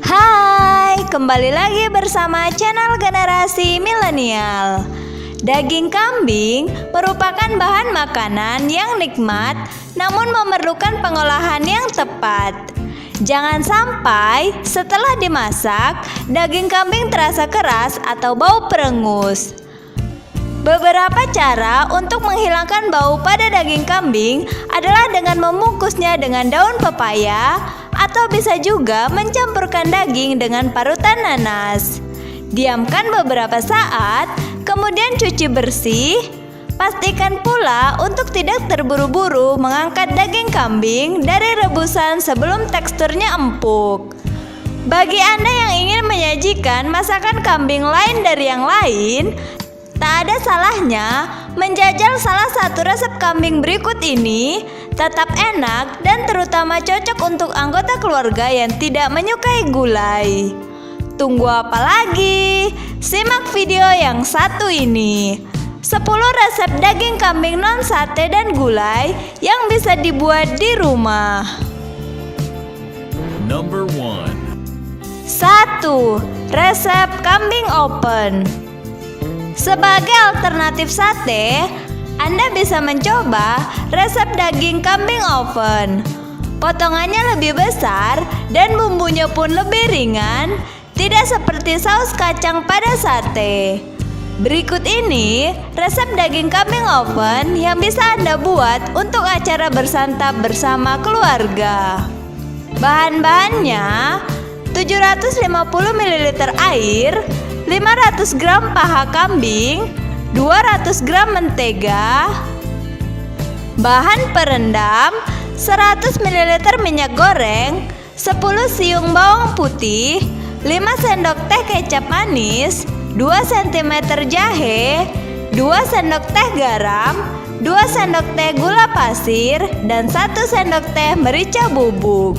Hai, kembali lagi bersama channel Generasi Milenial. Daging kambing merupakan bahan makanan yang nikmat, namun memerlukan pengolahan yang tepat. Jangan sampai setelah dimasak, daging kambing terasa keras atau bau perengus. Beberapa cara untuk menghilangkan bau pada daging kambing adalah dengan membungkusnya dengan daun pepaya, atau bisa juga mencampurkan daging dengan parutan nanas. Diamkan beberapa saat, kemudian cuci bersih. Pastikan pula untuk tidak terburu-buru mengangkat daging kambing dari rebusan sebelum teksturnya empuk. Bagi Anda yang ingin menyajikan masakan kambing lain dari yang lain, tak ada salahnya menjajal salah satu resep kambing berikut ini. Tetap enak dan terutama cocok untuk anggota keluarga yang tidak menyukai gulai. Tunggu apa lagi? Simak video yang satu ini. 10 resep daging kambing non sate dan gulai yang bisa dibuat di rumah. Number 1. 1. Resep kambing open. Sebagai alternatif sate, Anda bisa mencoba resep daging kambing oven. Potongannya lebih besar dan bumbunya pun lebih ringan, tidak seperti saus kacang pada sate. Berikut ini resep daging kambing oven yang bisa Anda buat untuk acara bersantap bersama keluarga. Bahan-bahannya: 750 ml air, 500 gram paha kambing, 200 gram mentega. Bahan perendam: 100 ml minyak goreng, 10 siung bawang putih, 5 sendok teh kecap manis, 2 cm jahe, 2 sendok teh garam, 2 sendok teh gula pasir, dan 1 sendok teh merica bubuk.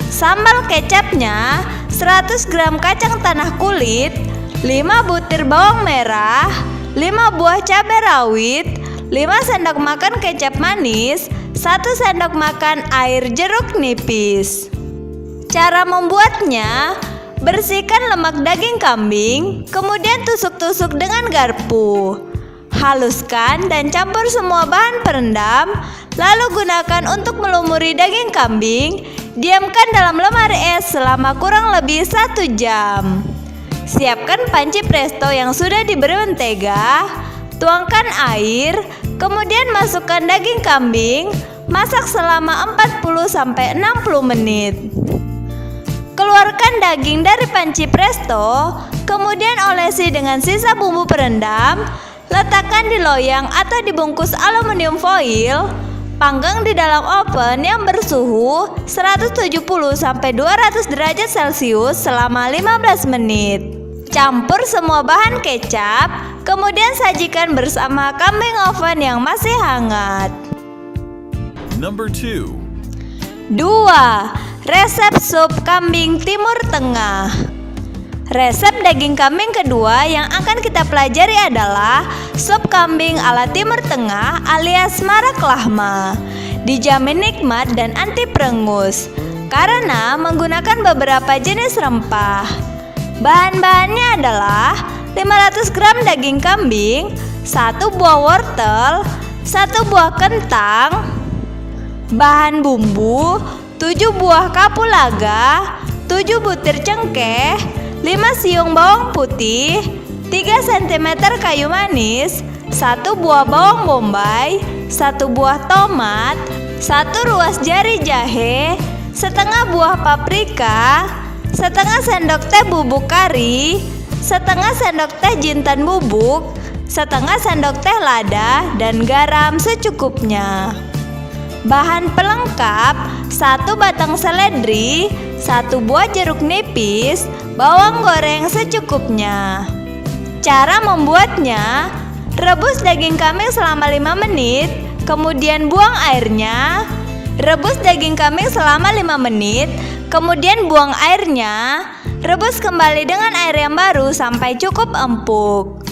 Sambal kecapnya: 100 gram kacang tanah kulit, 5 butir bawang merah, 5 buah cabai rawit, 5 sendok makan kecap manis, 1 sendok makan air jeruk nipis. Cara membuatnya: bersihkan lemak daging kambing, kemudian tusuk-tusuk dengan garpu. Haluskan dan campur semua bahan perendam, lalu gunakan untuk melumuri daging kambing. Diamkan dalam lemari es selama kurang lebih 1 jam. Siapkan panci presto yang sudah diberi mentega. Tuangkan air, kemudian masukkan daging kambing. Masak selama 40-60 menit. Keluarkan daging dari panci presto, kemudian olesi dengan sisa bumbu perendam. Letakkan di loyang atau dibungkus aluminium foil. Panggang di dalam oven yang bersuhu 170-200 derajat Celcius selama 15 menit. Campur semua bahan kecap, kemudian sajikan bersama kambing oven yang masih hangat. Number 2. 2. Resep sup kambing Timur Tengah. Resep daging kambing kedua yang akan kita pelajari adalah sup kambing ala Timur Tengah alias marak lahma. Dijamin nikmat dan anti perengus karena menggunakan beberapa jenis rempah. Bahan-bahannya adalah 500 gram daging kambing, 1 buah wortel, 1 buah kentang. Bahan bumbu: 7 buah kapulaga, 7 butir cengkeh, 5 siung bawang putih, 3 cm kayu manis, 1 buah bawang bombay, 1 buah tomat, 1 ruas jari jahe, setengah buah paprika, setengah sendok teh bubuk kari, setengah sendok teh jintan bubuk, setengah sendok teh lada, dan garam secukupnya. Bahan pelengkap: 1 batang seledri, 1 buah jeruk nipis, bawang goreng secukupnya. Cara membuatnya: rebus daging kambing selama 5 menit, kemudian buang airnya. Rebus daging kambing selama 5 menit, kemudian buang airnya. Rebus kembali dengan air yang baru sampai cukup empuk.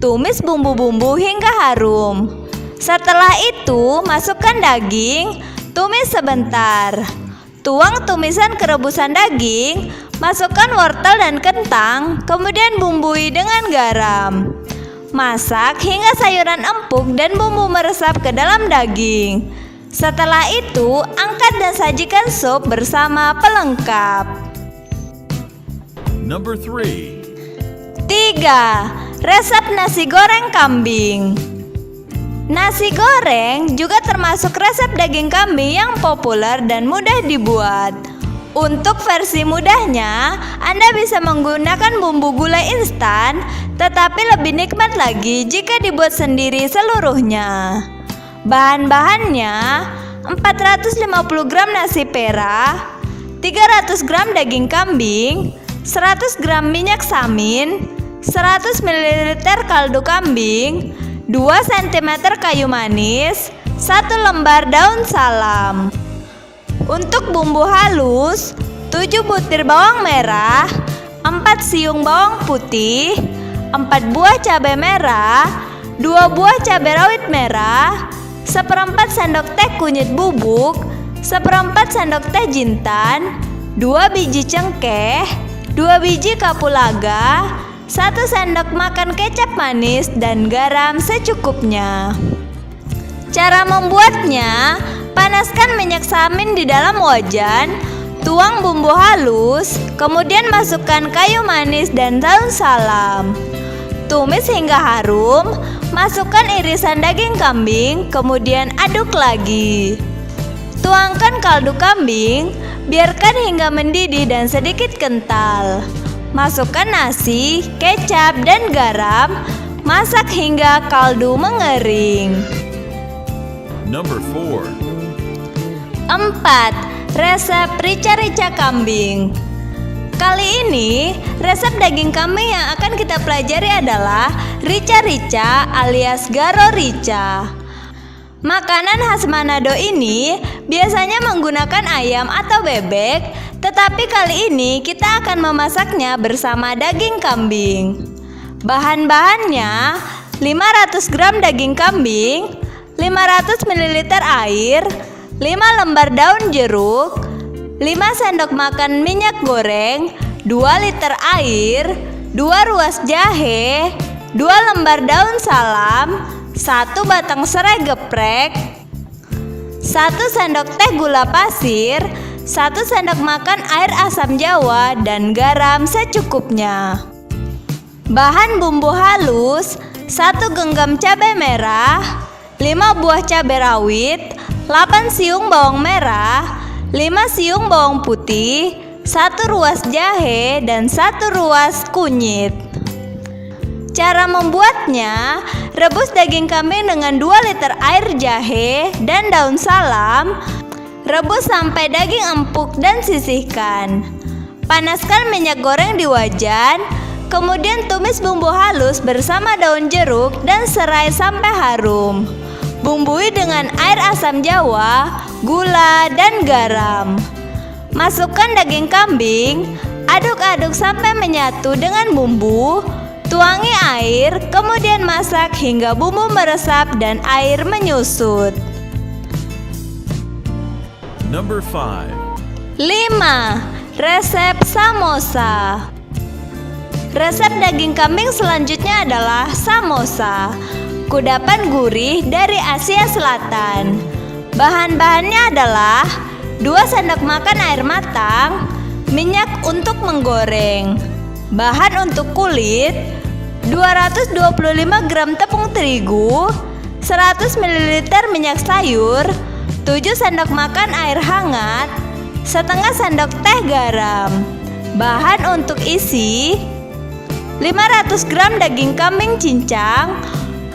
Tumis bumbu-bumbu hingga harum. Setelah itu, masukkan daging, tumis sebentar. Tuang tumisan kerebusan daging, masukkan wortel dan kentang, kemudian bumbui dengan garam. Masak hingga sayuran empuk dan bumbu meresap ke dalam daging. Setelah itu, angkat dan sajikan sup bersama pelengkap. Number 3. 3. Resep nasi goreng kambing. Nasi goreng juga termasuk resep daging kambing yang populer dan mudah dibuat. Untuk versi mudahnya, Anda bisa menggunakan bumbu gulai instan, tetapi lebih nikmat lagi jika dibuat sendiri seluruhnya. Bahan-bahannya: 450 gram nasi perah, 300 gram daging kambing, 100 gram minyak samin, 100 ml kaldu kambing, 2 cm kayu manis, 1 lembar daun salam. Untuk bumbu halus, 7 butir bawang merah, 4 siung bawang putih, 4 buah cabai merah, 2 buah cabai rawit merah, 1/4 sendok teh kunyit bubuk, 1/4 sendok teh jintan, 2 biji cengkeh, 2 biji kapulaga, 1 sendok makan kecap manis dan garam secukupnya. Cara membuatnya: panaskan minyak samin di dalam wajan, tuang bumbu halus, kemudian masukkan kayu manis dan daun salam. Tumis hingga harum, masukkan irisan daging kambing, kemudian aduk lagi. Tuangkan kaldu kambing, biarkan hingga mendidih dan sedikit kental. Masukkan nasi, kecap, dan garam. Masak hingga kaldu mengering. Number 4. 4. Resep rica-rica kambing. Kali ini, resep daging kambing yang akan kita pelajari adalah rica-rica alias garo rica. Makanan khas Manado ini biasanya menggunakan ayam atau bebek, tetapi kali ini kita akan memasaknya bersama daging kambing. Bahan-bahannya: 500 gram daging kambing, 500 ml air, 5 lembar daun jeruk, 5 sendok makan minyak goreng, 2 liter air, 2 ruas jahe, 2 lembar daun salam, 1 batang serai geprek, 1 sendok teh gula pasir, 1 sendok makan air asam jawa, dan garam secukupnya. Bahan bumbu halus: 1 genggam cabai merah, 5 buah cabai rawit, 8 siung bawang merah, 5 siung bawang putih, 1 ruas jahe, dan 1 ruas kunyit. Cara membuatnya: rebus daging kambing dengan 2 liter air jahe dan daun salam. Rebus sampai daging empuk dan sisihkan. Panaskan minyak goreng di wajan, kemudian tumis bumbu halus bersama daun jeruk dan serai sampai harum. Bumbui dengan air asam jawa, gula, dan garam. Masukkan daging kambing, aduk-aduk sampai menyatu dengan bumbu. Tuangi air, kemudian masak hingga bumbu meresap dan air menyusut. Number 5. 5. Resep samosa. Resep daging kambing selanjutnya adalah samosa, kudapan gurih dari Asia Selatan. Bahan-bahannya adalah 2 sendok makan air matang, minyak untuk menggoreng. Bahan untuk kulit: 225 gram tepung terigu, 100 ml minyak sayur, 7 sendok makan air hangat, setengah sendok teh garam. Bahan untuk isi: 500 gram daging kambing cincang,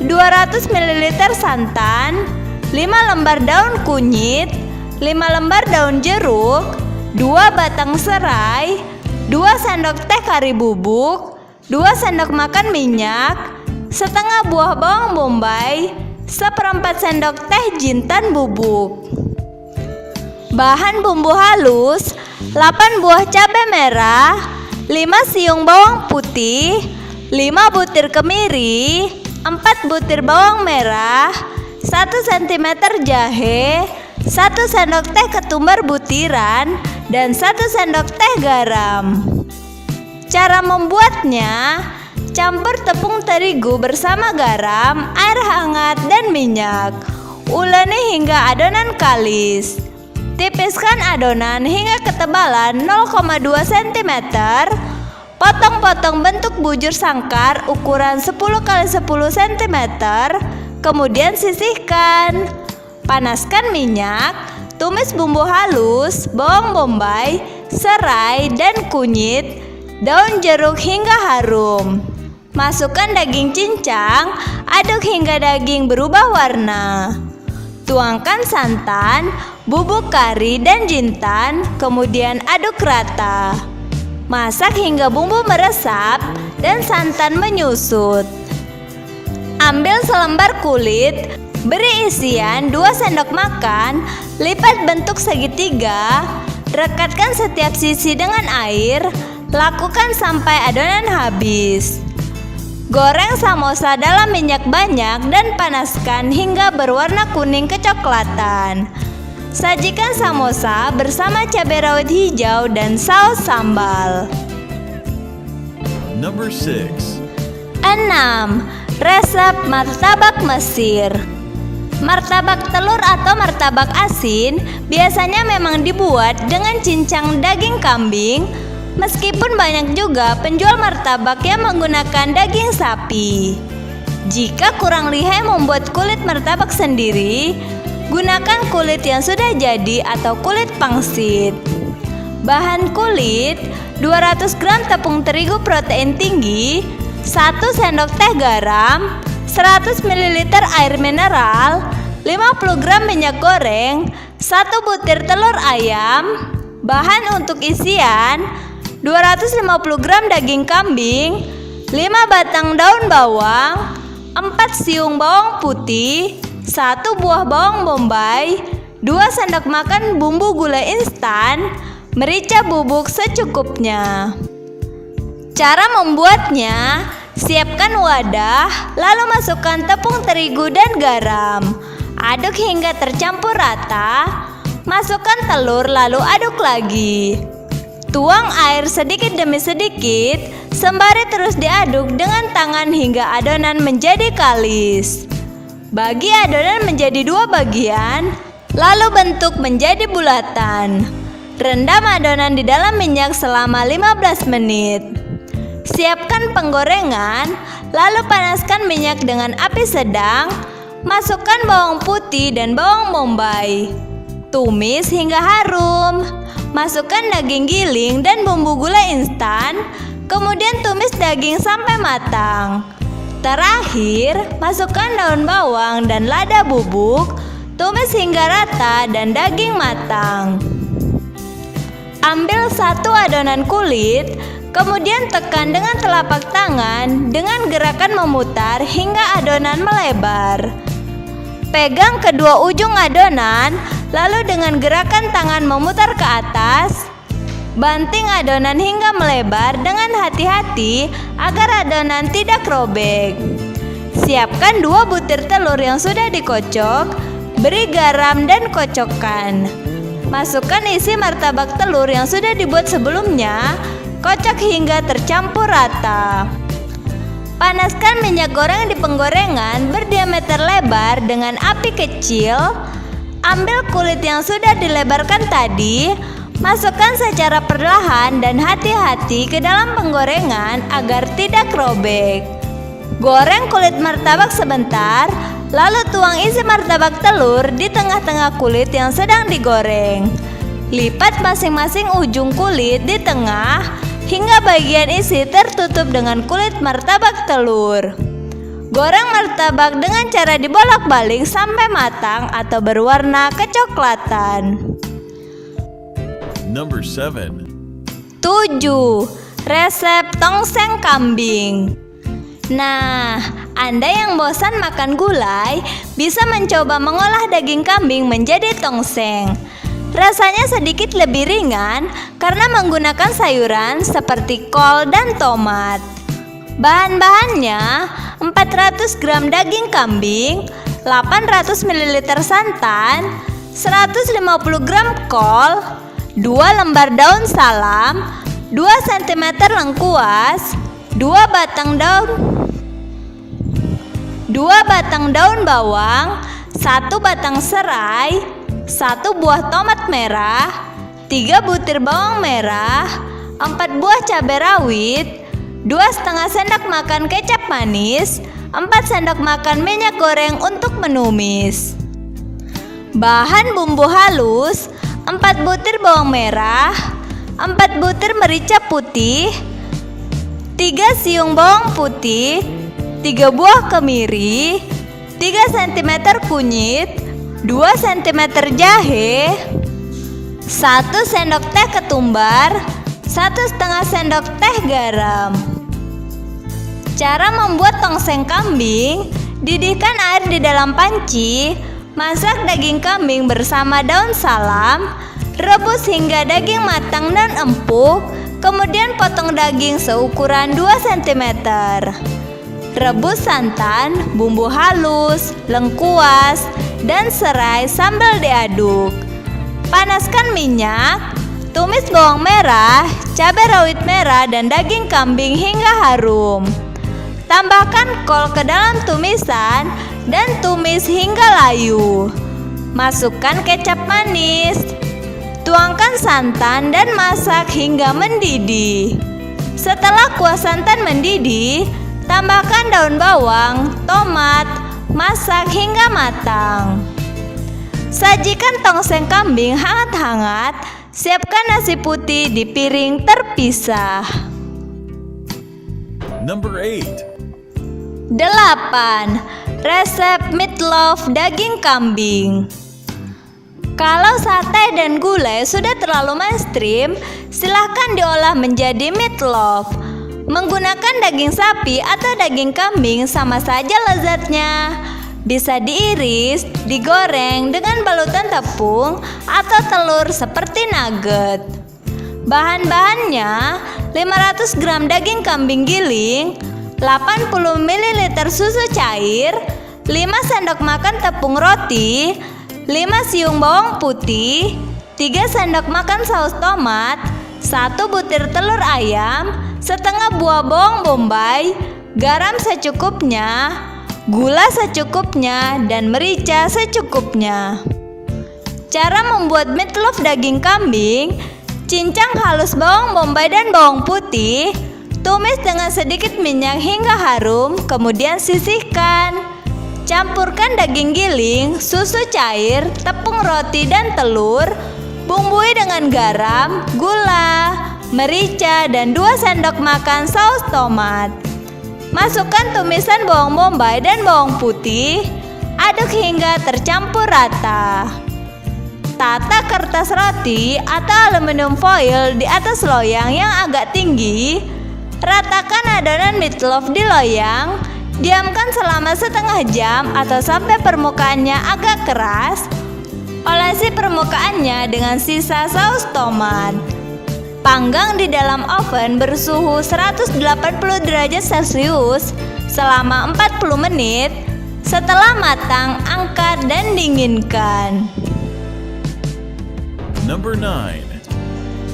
200 ml santan, 5 lembar daun kunyit, 5 lembar daun jeruk, 2 batang serai, 2 sendok teh kari bubuk, 2 sendok makan minyak, setengah buah bawang bombay, 1/4 sendok teh jintan bubuk. Bahan bumbu halus: 8 buah cabai merah, 5 siung bawang putih, 5 butir kemiri, 4 butir bawang merah, 1 cm jahe, 1 sendok teh ketumbar butiran, dan 1 sendok teh garam. Cara membuatnya: campur tepung terigu bersama garam, air hangat, dan minyak. Uleni hingga adonan kalis. Tipiskan adonan hingga ketebalan 0,2 cm. Potong-potong bentuk bujur sangkar ukuran 10 x 10 cm. Kemudian sisihkan. Panaskan minyak. Tumis bumbu halus, bawang bombay, serai, dan kunyit, daun jeruk hingga harum. Masukkan daging cincang, aduk hingga daging berubah warna. Tuangkan santan, bubuk kari, dan jintan, kemudian aduk rata. Masak hingga bumbu meresap dan santan menyusut. Ambil selembar kulit, beri isian 2 sendok makan, lipat bentuk segitiga, rekatkan setiap sisi dengan air, lakukan sampai adonan habis. Goreng samosa dalam minyak banyak dan panaskan hingga berwarna kuning kecoklatan. Sajikan samosa bersama cabai rawit hijau dan saus sambal. Number 6. 6. Resep martabak Mesir. Martabak telur atau martabak asin biasanya memang dibuat dengan cincang daging kambing, meskipun banyak juga penjual martabak yang menggunakan daging sapi. Jika kurang lihai membuat kulit martabak sendiri, gunakan kulit yang sudah jadi atau kulit pangsit. Bahan kulit: 200 gram tepung terigu protein tinggi, 1 sendok teh garam, 100 ml air mineral, 50 gram minyak goreng, 1 butir telur ayam. Bahan untuk isian: 250 gram daging kambing, 5 batang daun bawang, 4 siung bawang putih, 1 buah bawang bombay, 2 sendok makan bumbu gula instan, merica bubuk secukupnya. Cara membuatnya: siapkan wadah, lalu masukkan tepung terigu dan garam. Aduk hingga tercampur rata. Masukkan telur lalu aduk lagi. Tuang air sedikit demi sedikit, sembari terus diaduk dengan tangan hingga adonan menjadi kalis. Bagi adonan menjadi 2 bagian, lalu bentuk menjadi bulatan. Rendam adonan di dalam minyak selama 15 menit. Siapkan penggorengan, lalu panaskan minyak dengan api sedang. Masukkan bawang putih dan bawang bombay. Tumis hingga harum. Masukkan daging giling dan bumbu gula instan, kemudian tumis daging sampai matang. Terakhir, masukkan daun bawang dan lada bubuk, tumis hingga rata dan daging matang. Ambil 1 adonan kulit, kemudian tekan dengan telapak tangan dengan gerakan memutar hingga adonan melebar. Pegang kedua ujung adonan, lalu dengan gerakan tangan memutar ke atas. Banting adonan hingga melebar dengan hati-hati agar adonan tidak robek. Siapkan 2 butir telur yang sudah dikocok, beri garam dan kocokkan. Masukkan isi martabak telur yang sudah dibuat sebelumnya, kocok hingga tercampur rata. Panaskan minyak goreng di penggorengan berdiameter lebar dengan api kecil. Ambil kulit yang sudah dilebarkan tadi, masukkan secara perlahan dan hati-hati ke dalam penggorengan agar tidak robek. Goreng kulit martabak sebentar, lalu tuang isi martabak telur di tengah-tengah kulit yang sedang digoreng. Lipat masing-masing ujung kulit di tengah hingga bagian isi tertutup dengan kulit martabak telur. Goreng martabak dengan cara dibolak-balik sampai matang atau berwarna kecoklatan. Number 7. 7. Resep tongseng kambing. Nah, Anda yang bosan makan gulai bisa mencoba mengolah daging kambing menjadi tongseng. Rasanya sedikit lebih ringan karena menggunakan sayuran seperti kol dan tomat. Bahan-bahannya: 400 gram daging kambing, 800 ml santan, 150 gram kol, 2 lembar daun salam, 2 cm lengkuas, 2 batang daun bawang, 1 batang serai, 1 buah tomat merah, 3 butir bawang merah, 4 buah cabai rawit, 2,5 sendok makan kecap manis, 4 sendok makan minyak goreng untuk menumis. Bahan bumbu halus: 4 butir bawang merah, 4 butir merica putih, 3 siung bawang putih, 3 buah kemiri, 3 cm kunyit, 2 cm jahe, 1 sendok teh ketumbar, 1,5 sendok teh garam. Cara membuat tongseng kambing: didihkan air di dalam panci, masak daging kambing bersama daun salam, rebus hingga daging matang dan empuk, kemudian potong daging seukuran 2 cm. Rebus santan, bumbu halus, lengkuas, dan serai sambil diaduk. Panaskan minyak, tumis bawang merah, cabai rawit merah, dan daging kambing hingga harum. Tambahkan kol ke dalam tumisan dan tumis hingga layu. Masukkan kecap manis, tuangkan santan dan masak hingga mendidih. Setelah kuah santan mendidih, tambahkan daun bawang, tomat, masak hingga matang. Sajikan tongseng kambing hangat-hangat. Siapkan nasi putih di piring terpisah. Number 8. 8. Resep meatloaf daging kambing. Kalau sate dan gulai sudah terlalu mainstream, silahkan diolah menjadi meatloaf. Menggunakan daging sapi atau daging kambing sama saja lezatnya. Bisa diiris, digoreng dengan balutan tepung atau telur seperti nugget. Bahan-bahannya: 500 gram daging kambing giling, 80 ml susu cair, 5 sendok makan tepung roti, 5 siung bawang putih, 3 sendok makan saus tomat, 1 butir telur ayam, setengah buah bawang bombay, garam secukupnya, gula secukupnya, dan merica secukupnya. Cara membuat meatloaf daging kambing: cincang halus bawang bombay dan bawang putih, tumis dengan sedikit minyak hingga harum, kemudian sisihkan. Campurkan daging giling, susu cair, tepung roti, dan telur. Bumbui dengan garam, gula, merica, dan 2 sendok makan saus tomat. Masukkan tumisan bawang bombay dan bawang putih. Aduk hingga tercampur rata. Tata kertas roti atau aluminium foil di atas loyang yang agak tinggi. Ratakan adonan meatloaf di loyang. Diamkan selama setengah jam atau sampai permukaannya agak keras. Olesi permukaannya dengan sisa saus tomat. Panggang di dalam oven bersuhu 180 derajat Celcius selama 40 menit. Setelah matang, angkat dan dinginkan. Number 9.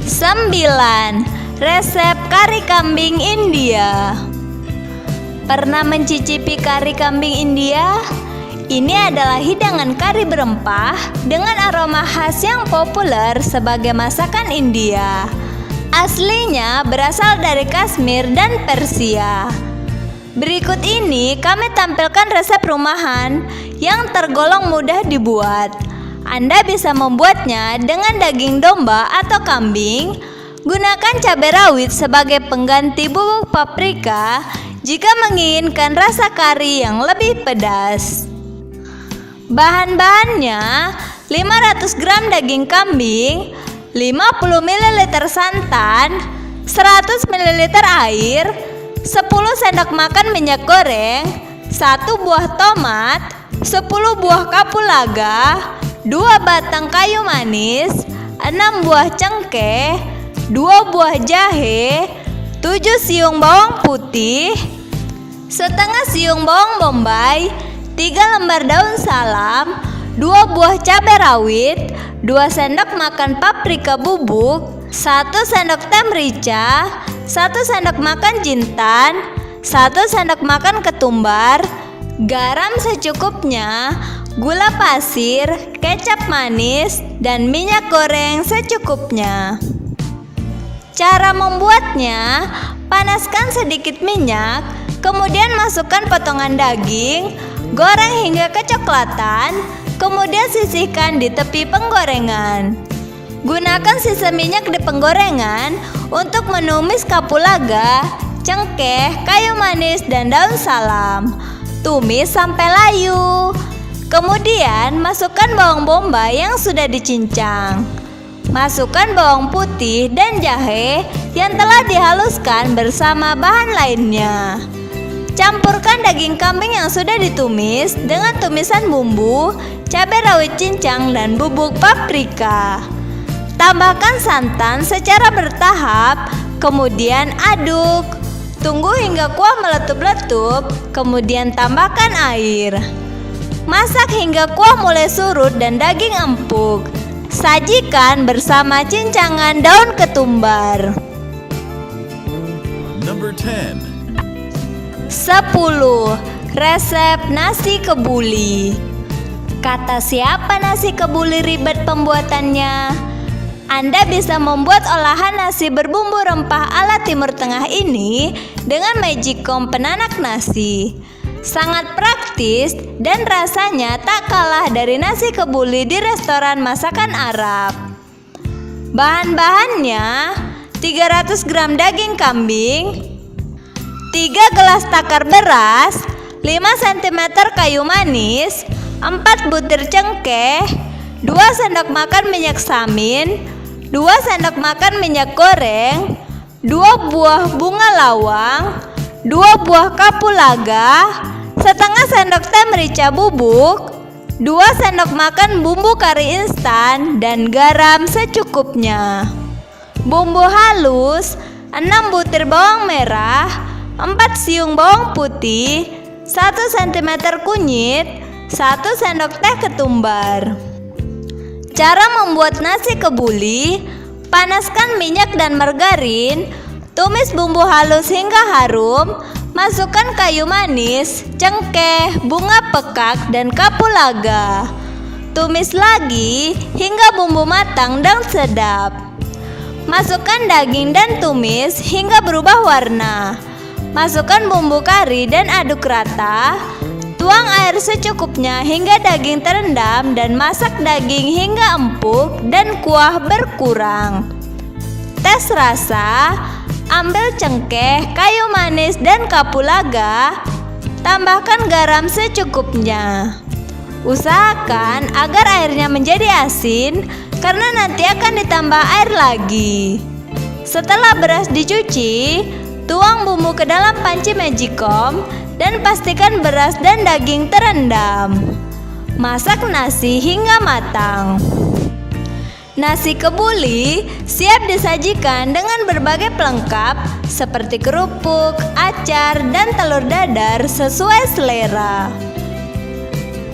9. Resep kari kambing India. Pernah mencicipi kari kambing India? Ini adalah hidangan kari berempah dengan aroma khas yang populer sebagai masakan India. Aslinya berasal dari Kashmir dan Persia. Berikut ini kami tampilkan resep rumahan yang tergolong mudah dibuat. Anda bisa membuatnya dengan daging domba atau kambing. Gunakan cabai rawit sebagai pengganti bubuk paprika jika menginginkan rasa kari yang lebih pedas. Bahan-bahannya: 500 gram daging kambing, 50 ml santan, 100 ml air, 10 sendok makan minyak goreng, 1 buah tomat, 10 buah kapulaga, 2 batang kayu manis, 6 buah cengkeh, 2 buah jahe, 7 siung bawang putih, setengah siung bawang bombay, 3 lembar daun salam, 2 buah cabai rawit, 2 sendok makan paprika bubuk, 1 sendok teh merica, 1 sendok makan jintan, 1 sendok makan ketumbar, garam secukupnya, gula pasir, kecap manis, dan minyak goreng secukupnya. Cara membuatnya, panaskan sedikit minyak, kemudian masukkan potongan daging, goreng hingga kecoklatan, kemudian sisihkan di tepi penggorengan. Gunakan sisa minyak di penggorengan untuk menumis kapulaga, cengkeh, kayu manis, dan daun salam. Tumis sampai layu. Kemudian masukkan bawang bombay yang sudah dicincang. Masukkan bawang putih dan jahe yang telah dihaluskan bersama bahan lainnya. Campurkan daging kambing yang sudah ditumis dengan tumisan bumbu, cabai rawit cincang, dan bubuk paprika. Tambahkan santan secara bertahap, kemudian aduk. Tunggu hingga kuah meletup-letup, kemudian tambahkan air. Masak hingga kuah mulai surut dan daging empuk. Sajikan bersama cincangan daun ketumbar. Number 10. 10. Resep nasi kebuli. Kata siapa nasi kebuli ribet pembuatannya? Anda bisa membuat olahan nasi berbumbu rempah ala Timur Tengah ini dengan magicom penanak nasi. Sangat praktis dan rasanya tak kalah dari nasi kebuli di restoran masakan Arab. Bahan-bahannya: 300 gram daging kambing, 3 gelas takar beras, 5 cm kayu manis, 4 butir cengkeh, 2 sendok makan minyak samin, 2 sendok makan minyak goreng, 2 buah bunga lawang, 2 buah kapulaga, setengah sendok teh merica bubuk, 2 sendok makan bumbu kari instan, dan garam secukupnya. Bumbu halus: 6 butir bawang merah, 4 siung bawang putih, 1 cm kunyit, 1 sendok teh ketumbar. Cara membuat nasi kebuli: panaskan minyak dan margarin, tumis bumbu halus hingga harum, masukkan kayu manis, cengkeh, bunga pekak, dan kapulaga. Tumis lagi hingga bumbu matang dan sedap. Masukkan daging dan tumis hingga berubah warna. Masukkan bumbu kari dan aduk rata. Tuang air secukupnya hingga daging terendam dan masak daging hingga empuk dan kuah berkurang. Tes rasa: ambil cengkeh, kayu manis, dan kapulaga. Tambahkan garam secukupnya. Usahakan agar airnya menjadi asin karena nanti akan ditambah air lagi. Setelah beras dicuci, tuang bumbu ke dalam panci magicom dan pastikan beras dan daging terendam. Masak nasi hingga matang. Nasi kebuli siap disajikan dengan berbagai pelengkap seperti kerupuk, acar, dan telur dadar sesuai selera.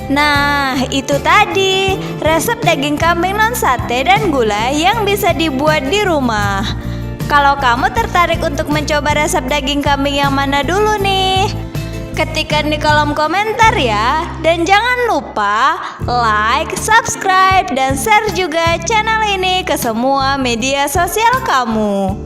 Nah, itu tadi resep daging kambing non sate dan gulai yang bisa dibuat di rumah. Kalau kamu tertarik untuk mencoba resep daging kambing yang mana dulu nih? Ketikkan di kolom komentar ya. Dan jangan lupa like, subscribe, dan share juga channel ini ke semua media sosial kamu.